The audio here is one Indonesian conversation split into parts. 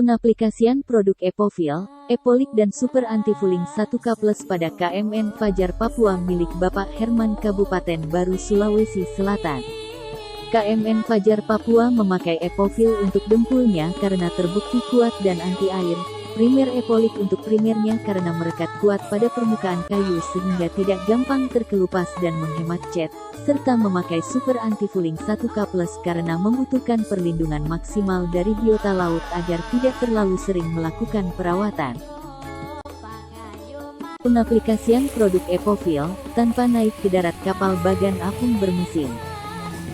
Pengaplikasian produk Epovil, Epolik dan Super Anti-Fouling 1K Plus pada KMN Fajar Papua milik Bapak Herman Kabupaten Baru Sulawesi Selatan. KMN Fajar Papua memakai Epovil untuk dempulnya karena terbukti kuat dan anti air. Primer Epolik untuk primernya karena merekat kuat pada permukaan kayu sehingga tidak gampang terkelupas dan menghemat cat, serta memakai Super Anti-Fouling 1K Plus karena membutuhkan perlindungan maksimal dari biota laut agar tidak terlalu sering melakukan perawatan. Pengaplikasian produk Epovil, tanpa naik ke darat kapal bagan apung bermesin.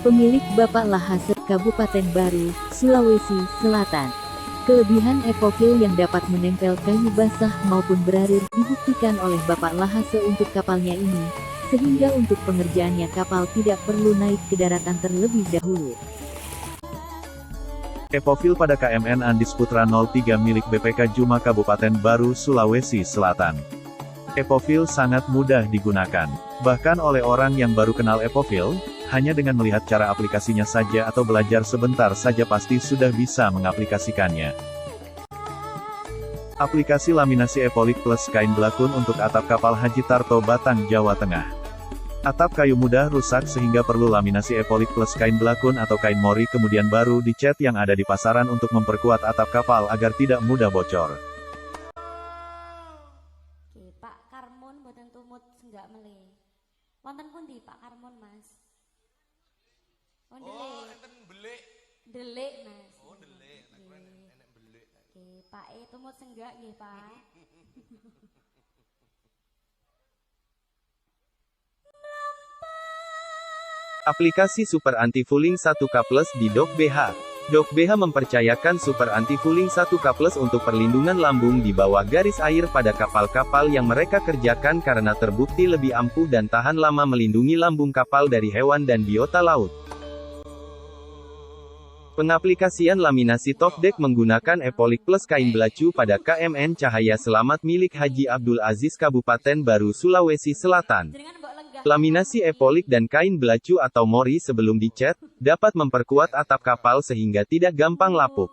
Pemilik Bapak Lahase, Kabupaten Baru, Sulawesi Selatan. Kelebihan Epovil yang dapat menempel kayu basah maupun berarir dibuktikan oleh Bapak Lahase untuk kapalnya ini, sehingga untuk pengerjaannya kapal tidak perlu naik ke daratan terlebih dahulu. Epovil pada KMN Andis Putra 03 milik BPK Juma Kabupaten Baru Sulawesi Selatan. Epovil sangat mudah digunakan, bahkan oleh orang yang baru kenal Epovil. Hanya dengan melihat cara aplikasinya saja atau belajar sebentar saja pasti sudah bisa mengaplikasikannya. Aplikasi laminasi Epolik Plus kain belakun untuk atap kapal Haji Tarto Batang, Jawa Tengah. Atap kayu mudah rusak sehingga perlu laminasi Epolik Plus kain belakun atau kain mori kemudian baru dicat yang ada di pasaran untuk memperkuat atap kapal agar tidak mudah bocor. Oke, Pak Karmon boten tumut senggak meleh. Wonten pundi Pak Karmon, Mas? Oh, enten belik. Delik, Mas. Oh, delik. Enek belik. Oke, Pak tumut senggak nggih, Pak. Aplikasi Super Anti-Fouling 1K Plus di Dok BH. Dok BH mempercayakan Super Anti-Fouling 1K Plus untuk perlindungan lambung di bawah garis air pada kapal-kapal yang mereka kerjakan karena terbukti lebih ampuh dan tahan lama melindungi lambung kapal dari hewan dan biota laut. Pengaplikasian laminasi top deck menggunakan Epolik Plus kain belacu pada KMN Cahaya Selamat milik Haji Abdul Aziz Kabupaten Baru Sulawesi Selatan. Laminasi Epolik dan kain belacu atau mori sebelum dicat, dapat memperkuat atap kapal sehingga tidak gampang lapuk.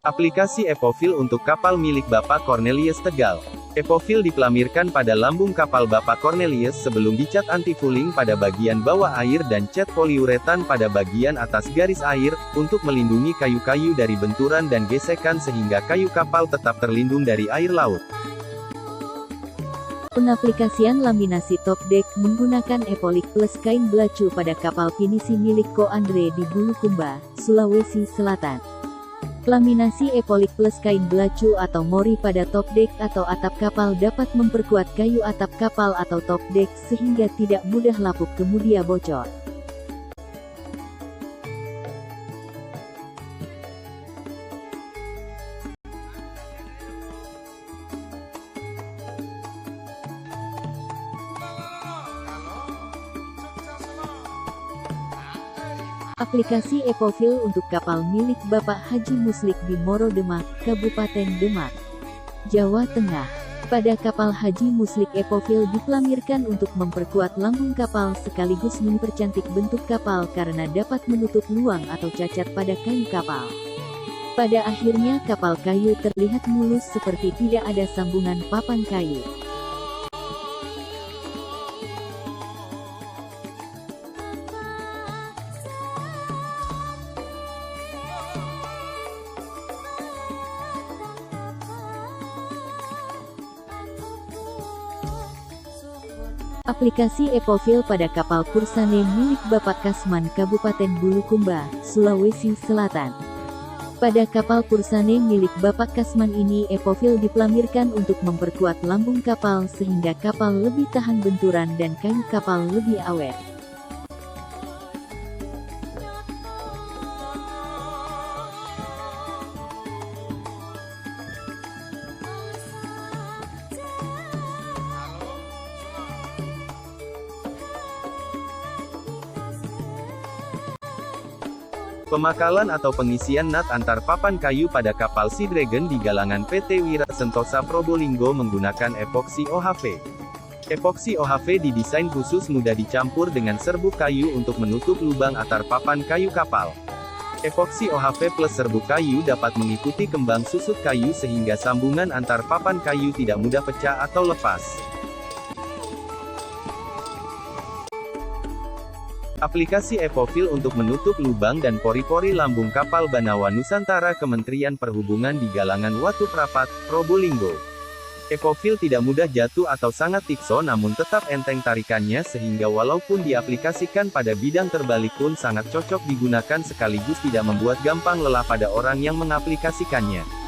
Aplikasi Epovil untuk kapal milik Bapak Cornelius Tegal. Epovil dipelamirkan pada lambung kapal Bapak Cornelius sebelum dicat anti-fouling pada bagian bawah air dan cat poliuretan pada bagian atas garis air, untuk melindungi kayu-kayu dari benturan dan gesekan sehingga kayu kapal tetap terlindung dari air laut. Pengaplikasian laminasi top deck menggunakan Epolik Plus kain belacu pada kapal pinisi milik Ko Andre di Bulukumba, Sulawesi Selatan. Laminasi Epolik Plus kain belacu atau mori pada top deck atau atap kapal dapat memperkuat kayu atap kapal atau top deck sehingga tidak mudah lapuk kemudian bocor. Aplikasi Epovil untuk kapal milik Bapak Haji Muslik di Moro Demak, Kabupaten Demak, Jawa Tengah. Pada kapal Haji Muslik Epovil dipelamirkan untuk memperkuat lambung kapal sekaligus mempercantik bentuk kapal karena dapat menutup luang atau cacat pada kayu kapal. Pada akhirnya kapal kayu terlihat mulus seperti tidak ada sambungan papan kayu. Aplikasi Epovil pada kapal Pursane milik Bapak Kasman Kabupaten Bulukumba, Sulawesi Selatan. Pada kapal Pursane milik Bapak Kasman ini Epovil dipelamirkan untuk memperkuat lambung kapal sehingga kapal lebih tahan benturan dan kayu kapal lebih awet. Pemakalan atau pengisian nut antar papan kayu pada kapal Sea Dragon di galangan PT Wira Sentosa Probolinggo menggunakan epoksi OHV. Epoksi OHV didesain khusus mudah dicampur dengan serbuk kayu untuk menutup lubang antar papan kayu kapal. Epoxy OHV plus serbuk kayu dapat mengikuti kembang susut kayu sehingga sambungan antar papan kayu tidak mudah pecah atau lepas. Aplikasi Epofil untuk menutup lubang dan pori-pori lambung kapal Banawa Nusantara Kementerian Perhubungan di Galangan Watu Prapat, Probolinggo. Epofil tidak mudah jatuh atau sangat tikso namun tetap enteng tarikannya sehingga walaupun diaplikasikan pada bidang terbalik pun sangat cocok digunakan sekaligus tidak membuat gampang lelah pada orang yang mengaplikasikannya.